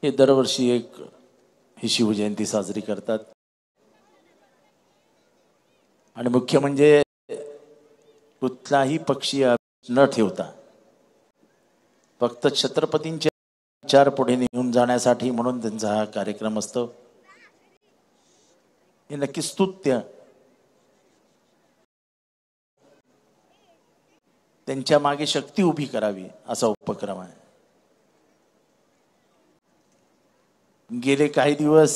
हे दरवर्षी एक ही शिवजयंती साजरी करतात आणि मुख्य म्हणजे कुठलाही पक्षीय न ठेवता फक्त छत्रपतींचे विचार पुढे नेऊन जाण्यासाठी म्हणून त्यांचा हा कार्यक्रम असतो। हे नक्की स्तुत्य त्यांच्या मागे शक्ती उभी करावी असा उपक्रम आहे। गेले काही दिवस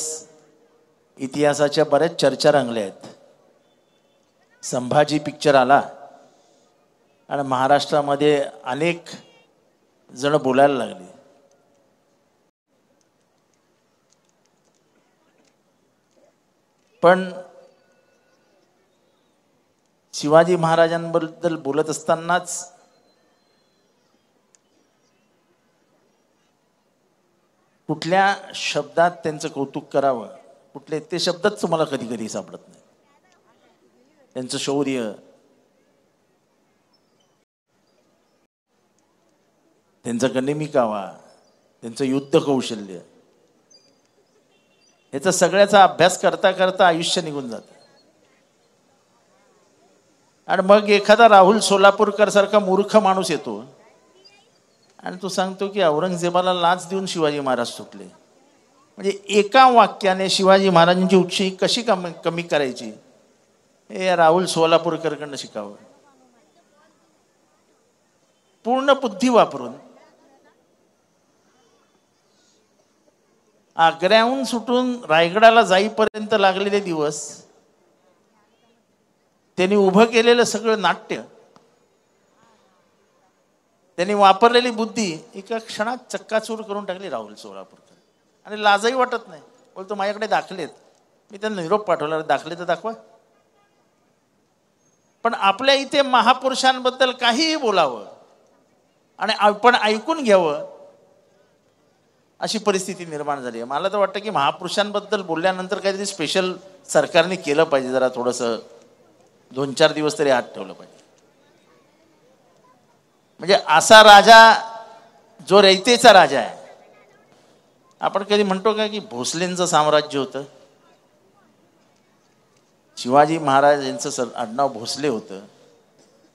इतिहासाच्या बऱ्याच चर्चा रंगल्या आहेत। संभाजी पिक्चर आला आणि महाराष्ट्रामध्ये अनेक जण बोलायला लागले। पण शिवाजी महाराजांबद्दल बोलत असतानाच कुठल्या शब्दात त्यांचं कौतुक करावं, कुठले ते शब्दच तुम्हाला कधी कधी सापडत नाही। त्यांचं शौर्य, त्यांचा गनिमिकावा, त्यांचं युद्ध कौशल्य, याचा सगळ्याचा अभ्यास करता करता आयुष्य निघून जातं। आणि मग एखादा राहुल सोलापूरकर सारखा मूर्ख माणूस येतो आणि तो सांगतो की औरंगजेबाला लाच देऊन शिवाजी महाराज सुटले। म्हणजे एका वाक्याने शिवाजी महाराजांची उंची कशी कमी करायची हे राहुल सोलापूरकरकडनं शिकावं। पूर्ण बुद्धी वापरून आग्र्याहून सुटून रायगडाला जाईपर्यंत लागलेले दिवस त्यांनी उभं केलेलं सगळं नाट्य, त्यांनी वापरलेली बुद्धी एका क्षणात चक्काचूर करून टाकली राहुल सोलापूरकर। आणि लाजही वाटत नाही, बोलतो माझ्याकडे दाखलेत, मी त्यांना निरोप पाठवला, दाखले तर दाखवा। पण आपल्या इथे महापुरुषांबद्दल काहीही बोलावं आणि आपण ऐकून घ्यावं अशी परिस्थिती निर्माण झाली आहे। मला तर वाटतं की महापुरुषांबद्दल बोलल्यानंतर काहीतरी स्पेशल सरकारने केलं पाहिजे, जरा थोडंसं 2-4 दिवस तरी हात ठेवलं पाहिजे। म्हणजे असा राजा जो रयतेचा राजा आहे। आपण कधी म्हणतो का की भोसलेंचं साम्राज्य होतं, शिवाजी महाराज यांचं आडनाव भोसले होतं।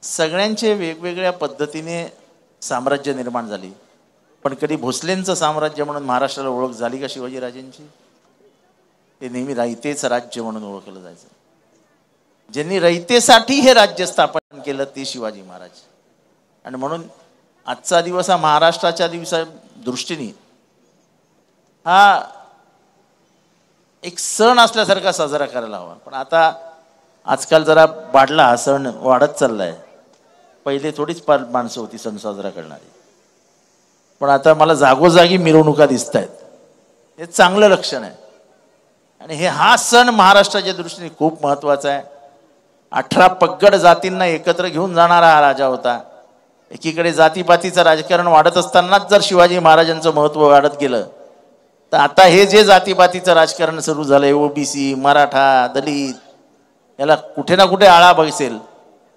सगळ्यांचे वेगवेगळ्या पद्धतीने साम्राज्य निर्माण झाली, पण कधी भोसलेंचं साम्राज्य म्हणून महाराष्ट्राला ओळख झाली का शिवाजी राजांची? ते नेहमी रयतेचं राज्य म्हणून ओळखलं जायचं। ज्यांनी रयतेसाठी हे राज्य स्थापन केलं ते शिवाजी महाराज। आणि म्हणून आजचा दिवस हा महाराष्ट्राच्या दिवसा दृष्टीने हा एक सण असल्यासारखा साजरा करायला हवा। पण आता आजकाल जरा वाढला, हा सण वाढत चाललाय। पहिले थोडीच माणसं होती सण साजरा करणारी, पण आता मला जागोजागी मिरवणुका दिसत आहेत। हे चांगलं लक्षण आहे। आणि हा सण महाराष्ट्राच्या दृष्टीने खूप महत्वाचा आहे। 18 पगड जातींना एकत्र घेऊन जाणारा हा राजा होता। एकीकडे जातीपातीचं राजकारण वाढत असतानाच जर शिवाजी महाराजांचं महत्व वाढत गेलं तर आता हे जे जातीपातीचं राजकारण सुरू झालंय, ओबीसी, मराठा, दलित, याला कुठे ना कुठे आळा बसेल।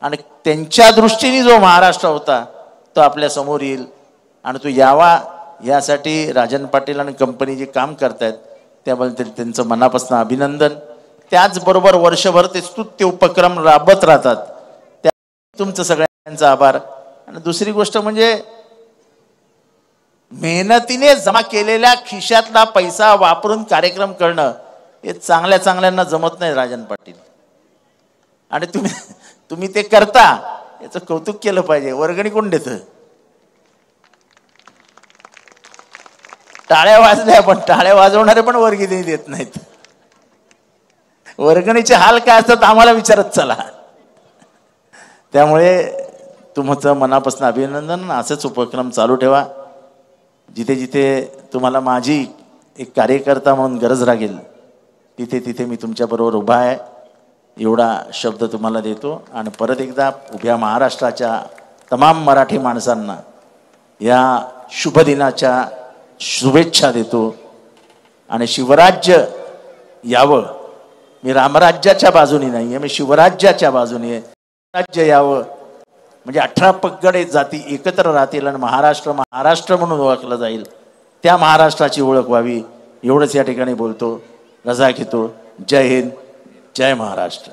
आणि त्यांच्या दृष्टीने जो महाराष्ट्र होता तो आपल्या समोर येईल आणि तो यावा यासाठी राजन पाटील आणि कंपनी जे काम करतायत त्याबद्दल त्यांचं मनापासून अभिनंदन। त्याचबरोबर वर्षभर ते स्तुत्य उपक्रम राबत राहतात, त्या तुमचं सगळ्यांचा आभार। आणि दुसरी गोष्ट म्हणजे मेहनतीने जमा केलेल्या खिशातला पैसा वापरून कार्यक्रम करणं हे चांगल्या चांगल्यांना जमत नाही राजन पाटील। आणि तुम्ही ते करता, याचं कौतुक केलं पाहिजे। वर्गणी कोण देतं? टाळ्या वाजल्या, पण टाळ्या वाजवणारे पण वर्गणी देत नाहीत। वर्गणीचे हाल काय असतात आम्हाला विचारत चला। त्यामुळे तुमचं मनापासून अभिनंदन। असंच उपक्रम चालू ठेवा। जिथे जिथे तुम्हाला माझी एक कार्यकर्ता म्हणून गरज लागेल तिथे तिथे मी तुमच्याबरोबर उभा आहे, एवढा शब्द तुम्हाला देतो। आणि परत एकदा उभ्या महाराष्ट्राच्या तमाम मराठी माणसांना या शुभ दिनाच्या शुभेच्छा देतो। आणि शिवराज्य यावं, मी रामराज्याच्या बाजूने नाही आहे, मी शिवराज्याच्या बाजूने आहे। राज्य यावं म्हणजे 18 पगड जाती एकत्र राहतील आणि महाराष्ट्र महाराष्ट्र म्हणून ओळखलं जाईल त्या महाराष्ट्राची ओळख व्हावी एवढंच या ठिकाणी बोलतो, रजा घेतो. जय हिंद, जय महाराष्ट्र.